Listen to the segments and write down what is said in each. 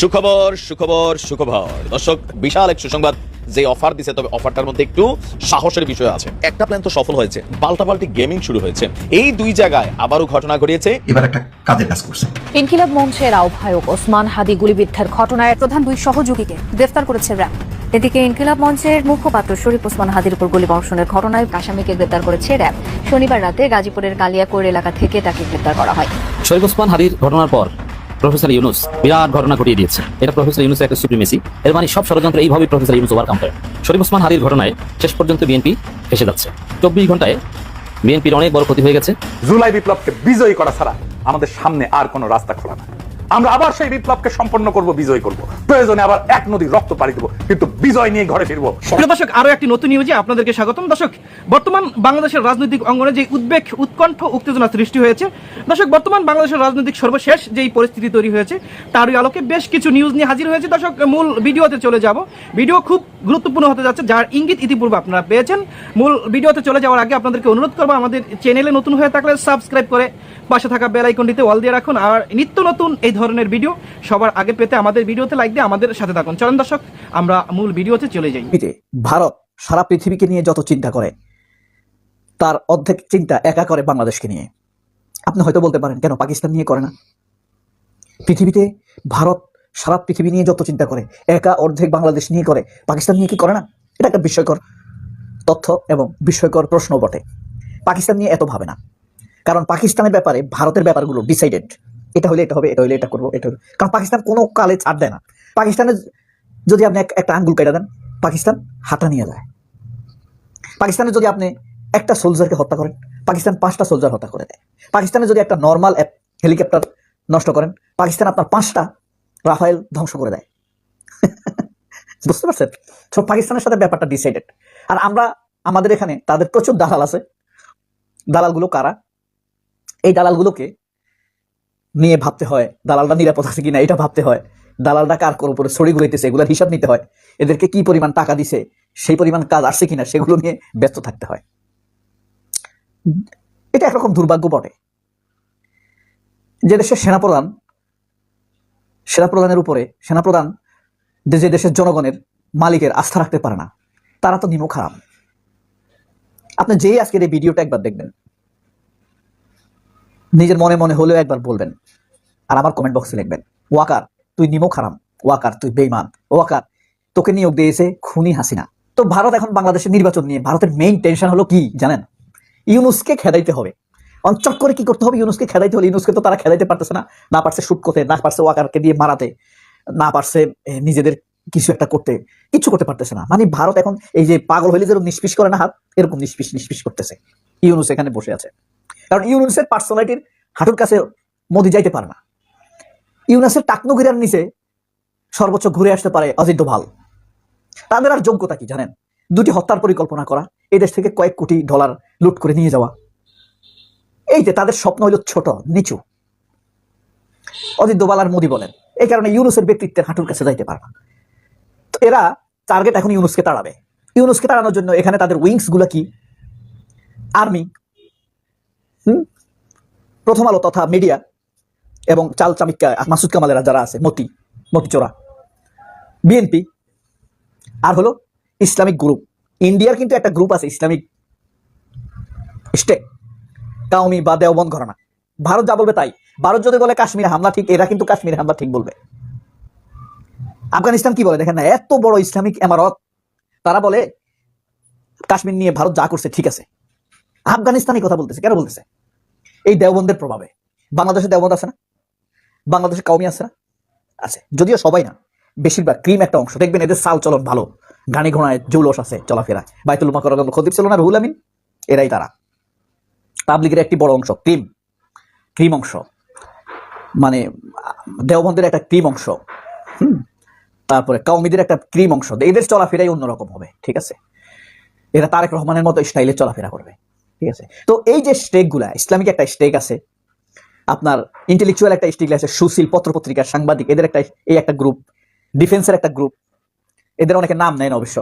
সুখবর সুখবর সুখবর দর্শক, বিশাল এক সুসংবাদ যে অফার দিছে, তবে অফারটার মধ্যে একটু সাহসের বিষয় আছে। একটা প্ল্যান তো সফল হয়েছে, পাল্টাপাল্টি গেমিং শুরু হয়েছে। এই দুই জায়গায় আবারও ঘটনা ঘটিয়েছে। এবার একটা কাজের কাজ করছে। ইনকিলাব মঞ্চের আহ্বায়ক ওসমান হাদি গুলিবিদ্ধের ঘটনায় প্রধান দুই সহযোগীকে গ্রেফতার করেছে র্যাব। এদিকে ইনকিলাব মঞ্চের মুখপাত্র শরীফ ওসমান হাদির উপর গুলিবর্ষণের ঘটনায় আসামিকে গ্রেফতার করেছে র্যাব। শনিবার রাতে গাজীপুরের কালিয়াকৈর এলাকা থেকে তাকে গ্রেফতার করা হয়। শরীফ ওসমান হাদির ঘটনার পর প্রফেসর ইউনুস বিরাট ঘটনা ঘটিয়ে দিয়েছে। এটা প্রফেসর ইউনুসের একটা সুপ্রিমেসি। এর মানে সব ষড়যন্ত্র এইভাবেই প্রফেসর ইউনুস ওভারকাম করেন। শরীফ ওসমান হাদির ঘটনায় শেষ পর্যন্ত বিএনপি ফেসে যাচ্ছে। 24 ঘন্টায় বিএনপির অনেক বড় ক্ষতি হয়ে গেছে। জুলাই বিপ্লবকে বিজয়ী করা ছাড়া আমাদের সামনে আর কোনো রাস্তা খোলা না। আমরা আবার সেই বিপ্লবকে সম্পন্ন করব, বিজয় করব। প্রয়োজনে আবার এক নদী রক্ত পাড়ি দেব, কিন্তু বিজয় নিয়ে ঘরে ফিরবো। দর্শক, আরো একটি নতুন নিউজে আপনাদেরকে স্বাগতম। দর্শক, বর্তমান বাংলাদেশের রাজনৈতিক অঙ্গনে যে উদ্বেগ, উৎকণ্ঠ, উত্তেজনা সৃষ্টি হয়েছে, দর্শক, বর্তমান বাংলাদেশের রাজনৈতিক সর্বশেষ যেই পরিস্থিতি তৈরি হয়েছে তারই আলোকে বেশ কিছু নিউজ নিয়ে হাজির হয়েছে। দর্শক, মূল ভিডিওতে চলে যাব। ভিডিও খুব গুরুত্বপূর্ণ হতে যাচ্ছে, যার ইঙ্গিত ইতিপূর্বে আপনারা পেয়েছেন। মূল ভিডিওতে চলে যাওয়ার আগে আপনাদেরকে অনুরোধ করবো, আমাদের চ্যানেলে নতুন হয়ে থাকলে সাবস্ক্রাইব করে পাশে থাকা বেল আইকনটিতে অল দিয়ে রাখুন। আর নিত্য নতুন এই ধরনের ভিডিও সবার আগে পেতে আমাদের ভিডিওতে লাইক দিয়ে আমাদের সাথে থাকুন। চলুন দর্শক, আমরা মূল ভিডিওতে চলে যাই। ভারত সারা পৃথিবীকে নিয়ে যত চিন্তা করে তার অর্ধেক চিন্তা একা করে বাংলাদেশকে নিয়ে। আপনি হয়তো বলতে পারেন, কেন পাকিস্তান নিয়ে করে না? পৃথিবীতে ভারত সারা পৃথিবী নিয়ে যত চিন্তা করে একা অর্ধেক বাংলাদেশ নিয়ে করে, পাকিস্তান নিয়ে কি করে না? এটা একটা বিস্ময়কর তথ্য এবং বিস্ময়কর প্রশ্ন বটে। পাকিস্তান নিয়ে এত ভাবে না, কারণ পাকিস্তানের ব্যাপারে ভারতের ব্যাপারগুলো ডিসাইডেড। এটা হলে এটা হবে, এটা হলে এটা করবো, এটা হলে। কারণ পাকিস্তান কোনো কালে ছাড় দেয় না। পাকিস্তানের যদি আপনি একটা আঙ্গুল কেটে দেন, পাকিস্তান হাঁটা নিয়ে যায়। পাকিস্তানে যদি আপনি একটা সোলজারকে হত্যা করেন, পাকিস্তান 5টা সোলজার হত্যা করে দেয়। পাকিস্তানে যদি একটা নর্মাল হেলিকপ্টার নষ্ট করেন, পাকিস্তান আপনার 5টা রাফায়েল ধ্বংস করে দেয়। বুঝতে পারছেন? সব পাকিস্তানের সাথে ব্যাপারটা ডিসাইডেড। আর আমরা আমাদের এখানে তাদের প্রচুর দালাল আছে। দালালগুলো কারা? এই দালালগুলোকে নিয়ে ভাবতে হয়, দালালটা নিরাপদ আছে কিনা এটা ভাবতে হয়, দালালটা কার উপরে ছড়ি ঘুরাইতেছে এগুলোর হিসাব নিতে হয়, এদেরকে কি পরিমাণ টাকা দিছে, সেই পরিমাণ কাজ আসছে কিনা সেগুলো নিয়ে ব্যস্ত থাকতে হয়। এটা একরকম দুর্ভাগ্য বটে যে দেশের সেনাপ্রধানের উপরে সেনাপ্রধান যে দেশের জনগণের মালিকের আস্থা রাখতে পারে না, তারা তো নিমক হারাম। আপনি যেই আজকের এই ভিডিওটা একবার দেখবেন, নিজের মনে মনে হলেও একবার বলবেন, আর আমার কমেন্ট বক্সে লিখবেন, ওয়াকার তুই নিমক হারাম, ওয়াকার তুই বেঈমান, ওয়াকার তোকে নিয়োগ দিয়েছে খুনি হাসিনা। তো ভারত এখন বাংলাদেশের নির্বাচন নিয়ে ভারতের মেইন টেনশন হলো কি জানেন? ইউনুসকে খেদাইতে হবে। অঞ্চল করে কি করতে হবে? ইউনুসকে খেদাইতে হলে, ইউনুসকে তো তারা খেদাইতে পারতেছে না, না পারছে শুট করতে, না পারছে ওয়াকারকে দিয়ে মারাতে, না পারছে নিজেদের কিছু একটা করতে, কিছু করতে পারতেছে না। মানে ভারত এখন এই যে পাগল হইলে যেরকম নিষ্পিস করে না হাত, এরকম নিষ্পিস করতেছে। ইউনুস এখানে বসে আছে, কারণ ইউনুসের পার্সোনালিটির হাঁটুর কাছে মোদি যাইতে পারে না। ইউনুসের টাকনু ঘিরার নিচে সর্বোচ্চ ঘুরে আসতে পারে অজিত ডোভাল। তাদের আর যোগ্যতা কি জানেন? 2টি হত্যার পরিকল্পনা করা, এই দেশ থেকে কয়েক কোটি ডলার লুট করে নিয়ে যাওয়া। এই যে তাদের স্বপ্ন হইল ছোট, নিচু। অজিত ডোভাল আর মোদি বলেন, এই কারণে ইউনুসের ব্যক্তিত্বের হাঁটুর কাছে যাইতে পারে না। তো এরা টার্গেট এখন ইউনুসকে তাড়াবে। ইউনুসকে তাড়ানোর জন্য এখানে তাদের উইংস গুলা কি? আর্মি, প্রথম আলো তথা মিডিয়া এবং চাল চামিকা মাসুদ কামালেরা যারা আছে, মতিচোরা, বিএনপি, আর হলো ইসলামিক গ্রুপ। ইন্ডিয়ার কিন্তু একটা গ্রুপ আছে ইসলামিক স্টেট, কাউমি বা দেওবন্দ ঘরানা। ভারত যা বলবে তাই। ভারত যদি বলে কাশ্মীর হামলা ঠিক, এরা কিন্তু কাশ্মীর হামলা ঠিক বলবে। আফগানিস্তান কি বলে দেখেন না, এত বড় ইসলামিক এমারত, তারা বলে কাশ্মীর নিয়ে ভারত যা করছে ঠিক আছে। আফগানিস্তানই কথা বলতেছে, কেন বলতেছে? এই দেওবন্দের প্রভাবে। বাংলাদেশে দেওবন্দ আছে না? বাংলাদেশে কাউমি আছে না? আছে, যদিও সবাই না, বেশিরভাগ। ক্রিম একটা অংশ দেখবেন, এদের চাল চলন ভালো, গাড়ি ঘোড়ায় জৌলস আছে, চলাফেরা। বাইতুল মুকাররম খতিব ছিল না রুহুল আমিন, এরাই তারা। তাবলিগের একটি বড় অংশ ক্রিম অংশ, মানে দেওবন্দের একটা ক্রিম অংশ, তারপরে কাউমিদের একটা ক্রিম অংশ। এদের চলাফেরাই অন্যরকম হবে, ঠিক আছে? এরা তারেক রহমানের মতো স্টাইলে চলাফেরা করবে, ঠিক আছে? তো এই যে স্টেক গুলা, ইসলামিক একটা স্টেক আছে, আপনার ইন্টেলেকচুয়াল একটা স্টেক আছে, সুশীল পত্রপত্রিকার সাংবাদিক, এদের একটা গ্রুপ, ডিফেন্সের একটা গ্রুপ। এদের অনেকে নাম নেয় না, অবশ্য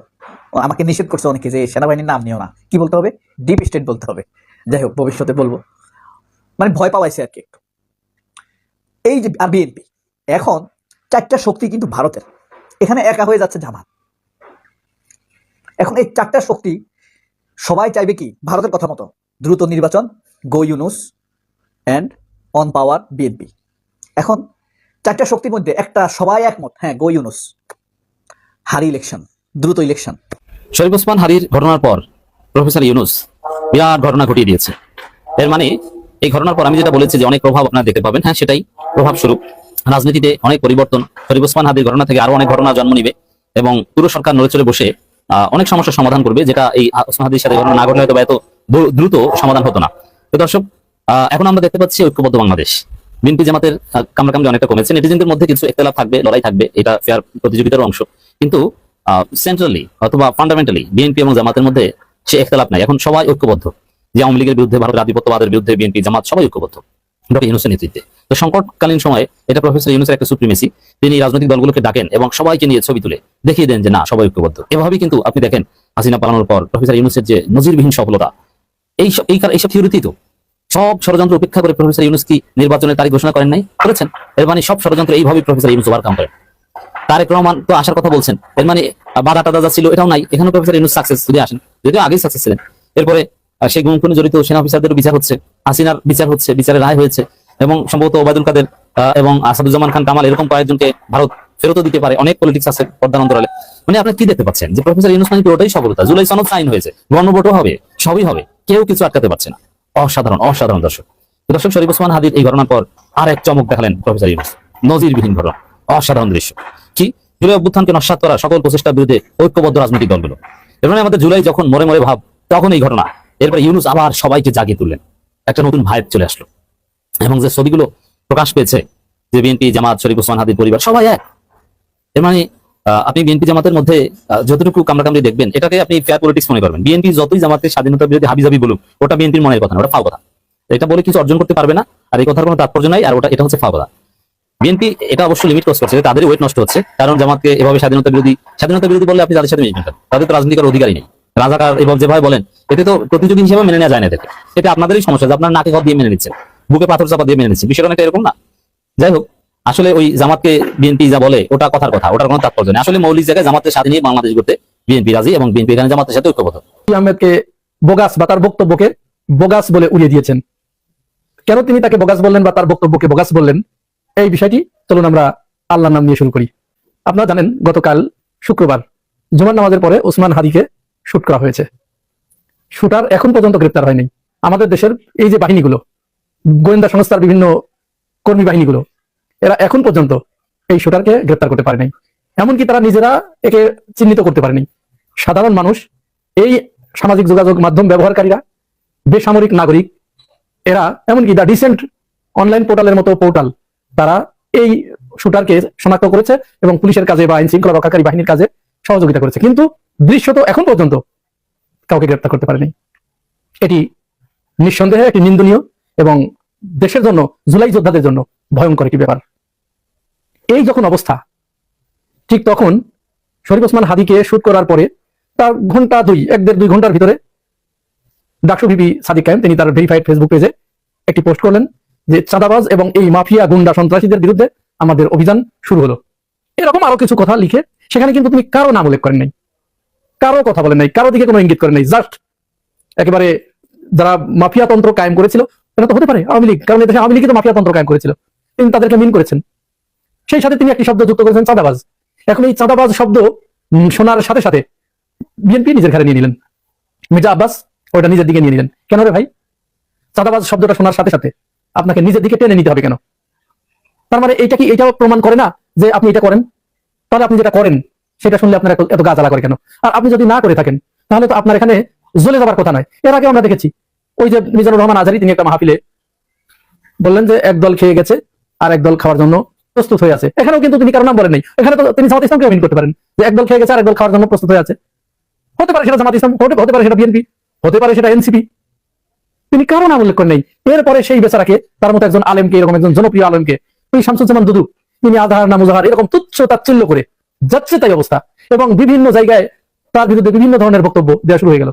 আমাকে নিষেধ করছে অনেকে যে সেনাবাহিনীর নাম নিও না। কি বলতে হবে? ডিপ স্টেট বলতে হবে। যাই হোক, ভবিষ্যতে বলবো, মানে ভয় পাওয়াইছে আর কি একটু। এই যে আর বিএনপি এখন চারটা শক্তি কিন্তু ভারতের, এখানে একা হয়ে যাচ্ছে জামাত। এখন এই চারটা শক্তি সবাই চাইবে কি ভারতের কথা মতো দ্রুত নির্বাচন, go Yunus and on power BNP. এখন চারটা শক্তির মধ্যে একটা সবাই একমত, হ্যাঁ গো ইউনুস, হারি ইলেকশন, দ্রুত ইলেকশন। শরীফ ওসমান হাদির ঘটনার পর প্রফেসর ইউনুস বিরাট ঘটনা ঘটিয়ে দিয়েছে। এর মানে এই ঘটনার পর আমি যেটা বলেছি যে অনেক প্রভাব আপনারা দেখতে পাবেন, হ্যাঁ সেটাই প্রভাব স্বরূপ রাজনীতিতে অনেক পরিবর্তন। শরীফ ওসমান হাদির ঘটনা থেকে আরো অনেক ঘটনা জন্ম নিবে এবং পুরো সরকার নড়ে চড়ে বসে অনেক সমস্যার সমাধান করবে, যেটা এই ওসমান হাদির সাথে ঘটনা না ঘটলে হয়তো এত দ্রুত সমাধান হতো না। তো দর্শক, এখন আমরা দেখতে পাচ্ছি ঐক্যবদ্ধ বাংলাদেশ। বিএনপি জামাতের কামড়াকামড়ি অনেকটা কমেছে, নেটিজেনদের মধ্যে কিছু একতলাপ থাকবে, লড়াই থাকবে, এটা ফেয়ার প্রতিযোগিতার অংশ। কিন্তু সেন্ট্রালি অথবা ফান্ডামেন্টালি বিএনপি এবং জামাতের মধ্যে সে একতলাপ নাই। এখন সবাই ঐক্যবদ্ধ, যে আওয়ামী লীগের বিরুদ্ধে, ভারতের আধিপত্যবাদের বিরুদ্ধে বিএনপি জামাত সবাই ঐক্যবদ্ধ ডক্টর ইউনূসের নেতৃত্বে। তো সংকটকালীন সময়ে এটা প্রফেসর ইউনূসের একটা সুপ্রিমেসি, তিনি রাজনৈতিক দলগুলোকে ডাকেন এবং সবাইকে নিয়ে ছবি তুলে দেখিয়ে দেন যে না সবাই ঐক্যবদ্ধ। এভাবেই কিন্তু আপনি দেখেন হাসিনা পালানোর পর প্রফেসর ইউনূসের যে নজিরবিহীন সফলতা, এইসব থিওরিতেই তো সব ষড়যন্ত্র উপেক্ষা করে প্রফেসর ইউনূস কি নির্বাচনের তারিখ ঘোষণা করেন নাই? করেছেন। এর মানে সব ষড়যন্ত্র এইভাবেই প্রফেসর ইউনূস ওভারকাম করেন। তারেক রহমান তো আসার কথা বলছেন, এর মানে বাধা টাদা যা ছিল এটাও নাই, এখানে প্রফেসর ইউনূস সাকসেস যদি আসেন, যদিও আগেই সাকসেস ছিলেন। এরপরে সেই গুম খুনে জড়িত সেনা অফিসারদের বিচার হচ্ছে, হাসিনার বিচার হচ্ছে, বিচারের রায় হয়েছে এবং সম্ভবত ওবায়দুল কাদের এবং আসাদুজ্জামান খান কামাল এরকম কয়েকজনকে ভারত ফেরতও দিতে পারে। অনেক পলিটিক্স আছে পর্দার অন্তরালে। মানে আপনি কি দেখতে পাচ্ছেন যে প্রফেসর ইউনূস মানে পুরোটাই সফলতা। জুলাই সনদ সাইন হয়েছে, গণভোটও হবে, সবই হবে, কেউ কিছু আটকাতে পারছে না। অসাধারণ অসাধারণ দর্শক। দর্শক, শরীফ ওসমান হাদির এই ঘটনার পর আর এক চমক দেখালেন প্রফেসর ইউনূস, নজিরবিহীন ঘটনা, অসাধারণ দৃশ্য। কি জুলাই অভ্যুত্থানকে নস্যাৎ করা সকল প্রচেষ্টার বিরুদ্ধে ঐক্যবদ্ধ রাজনৈতিক দলগুলো। এর মানে আমাদের জুলাই যখন মরে মরে ভাব, তখন এই ঘটনা। এরপরে ইউনূস আবার সবাইকে জাগিয়ে তুললেন, একটা নতুন ভাইব চলে আসলো এবং যে ছবিগুলো প্রকাশ পেয়েছে যে বিএনপি জামাত শরীফ ওসমান হাদির পরিবার সবাই এক। এর মানে আপনি বিএনপি জামাতের মধ্যে যতটুকু কামড়াকামড়ি দেখবেন এটাকে আপনি ফেয়ার পলিটিক্স মনে করবেন। বিএনপি যতই জামাতের স্বাধীনতার বিরুদ্ধে হাবিজাবি বলুক, ওটা বিএনপির মনের কথা না, ওটা ফাও কথা। এটা বলে কিছু অর্জন করতে পারবে না, আর এই কথার কোনো তাৎপর্য নাই, আর এটা হচ্ছে ফাও কথা। বিএনপি এটা অবশ্যই লিমিট ক্রস করছে, তাদের ওয়েট নষ্ট হচ্ছে, কারণ জামাতকে এভাবে স্বাধীনতা বিরোধী বললে আপনি তাদের সাথে মিশবেন, তাদের তো রাজনীতির অধিকারই নেই। রাজাকার এবং যেভাবে বলেন, এতে তো প্রতিযোগী হিসেবে মেনে নেওয়া যায় না। এটা আপনাদেরই সমস্যা যে আপনার নাকে ঘর দিয়ে মেনে নিচ্ছেন, বুকে পাথর চাপা দিয়ে মেনে নিচ্ছেন, বিষয়টা অনেকটা এরকম না? যাই হোক, আসলে ওই জামাতকে বিএনপি যা বলে ওটা কথার কথা, ওটার কোনো তাৎপর্য নেই। আসলে মৌলিক জায়গায় জামাতের সাথে নিয়ে বাংলাদেশ করতে বিএনপি রাজি এবং বিএনপি এখানে জামাতের সাথে ঐক্যবদ্ধ। আহমেদকে বোগাস বা তার বক্তব্যকে বোগাস বলে উড়িয়ে দিয়েছেন। কেন তিনি তাকে বোগাস বললেন বা তার বক্তব্যকে বোগাস বললেন, এই বিষয়টি চলুন আমরা আল্লাহর নাম নিয়ে শুরু করি। আপনারা জানেন গতকাল শুক্রবার জুমার নামাজের পরে ওসমান হাদিকে শুট করা হয়েছে। শুটার এখন পর্যন্ত গ্রেপ্তার হয়নি। আমাদের দেশের এই যে বাহিনীগুলো, গোয়েন্দা সংস্থার বিভিন্ন কর্মী বাহিনীগুলো, এরা এখন পর্যন্ত এই শুটারকে গ্রেপ্তার করতে পারেনি। এমনকি তারা নিজেরা একে চিহ্নিত করতে পারেনি। সাধারণ মানুষ, এই সামাজিক যোগাযোগ মাধ্যম ব্যবহারকারীরা, বেসামরিক নাগরিক, এরা এমনকি দ্য ডিসেন্ট অনলাইন পোর্টালের মতো পোর্টাল, তারা এই শুটারকে শনাক্ত করেছে এবং পুলিশের কাজে বা আইন শৃঙ্খলা রক্ষাকারী বাহিনীর কাজে সহযোগিতা করেছে। কিন্তু দৃশ্যত এখন পর্যন্ত কাউকে গ্রেপ্তার করতে পারেনি। এটি নিঃসন্দেহে একটি নিন্দনীয় এবং দেশের জন্য, জুলাই যোদ্ধাদের জন্য ভয়ঙ্কর একটি ব্যাপার। এই যখন অবস্থা, ঠিক তখন শরীফ ওসমান হাদিকে শুট করার পরে তার ঘন্টা 1-1.5-2 ঘন্টার ভিতরে ডাকসু ভিপি সাদিক কায়েম তিনি তার ভেরিফাইড ফেসবুক পেজে একটি পোস্ট করলেন যে চাঁদাবাজ এবং এই মাফিয়া গুন্ডা সন্ত্রাসীদের বিরুদ্ধে আমাদের অভিযান শুরু হলো। এরকম আরো কিছু কথা লিখে সেখানে কিন্তু তিনি কারো নাম উল্লেখ করেন নাই, কারো কথা বলেন নাই, কারো দিকে কোনো ইঙ্গিত করেন নাই। জাস্ট একেবারে যারা মাফিয়া তন্ত্র কায়েম করেছিল, এটা তো হতে পারে আওয়ামী লীগ, কারণ এদেশে আওয়ামী লীগই তো মাফিয়া তন্ত্র কায়েম করেছিল, তিনি তাদেরকে মিন করেছেন। সেই সাথে তিনি একটি শব্দ যুক্ত করেছেন, চাঁদাবাজ। এখন এই চাঁদাবাজ শব্দ শোনার সাথে সাথে বিএনপি নিজের ঘাড়ে নিয়ে নিলেন, মির্জা আব্বাস ওইটা নিজের দিকে নিয়ে নিলেন। কেন রে ভাই? চাঁদাবাজ শব্দটা শোনার সাথে সাথে আপনাকে নিজের দিকে টেনে নিতে হবে কেন? তার মানে এইটা কি এটাও প্রমাণ করে না যে আপনি এটা করেন? তাহলে আপনি যেটা করেন সেটা শুনলে আপনার এত গা জ্বালা করে কেন? আর আপনি যদি না করে থাকেন তাহলে তো আপনার এখানে জ্বলে যাবার কথা নয়। এর আগে আমরা দেখেছি ওই যে মিজানুর রহমান আজহারী, তিনি একটা মাহফিলে বললেন যে একদল খেয়ে গেছে আর একদল খাওয়ার জন্য প্রস্তুত হয়ে আছে। এখানেও কিন্তু তিনি কারো নাম বলেন নাই। এখানে তো তিনি জামাত ইসলামকে অভিযোগ করতে পারেন যে একদল খেয়ে গেছে আর একদল খাওয়ার জন্য প্রস্তুত হয়ে আছে। হতে পারে সেটা জামাত ইসলাম, হতে পারে সেটা বিএনপি, হতে পারে সেটা এনসিপি। তিনি কারো নাম উল্লেখ করেন নাই। এরপরে সেই বেচারাকে, তার মতো একজন আলেমকে, এরকম একজন জনপ্রিয় আলেমকে, ওই শামসুজ্জামান দুদু, তিনি আধার না মুজাহার এরকম তুচ্ছ তাচ্ছিল্য করে যাচ্ছে তাই অবস্থা, এবং বিভিন্ন জায়গায় তার বিরুদ্ধে বিভিন্ন ধরনের বক্তব্য দেওয়া শুরু হয়ে গেল।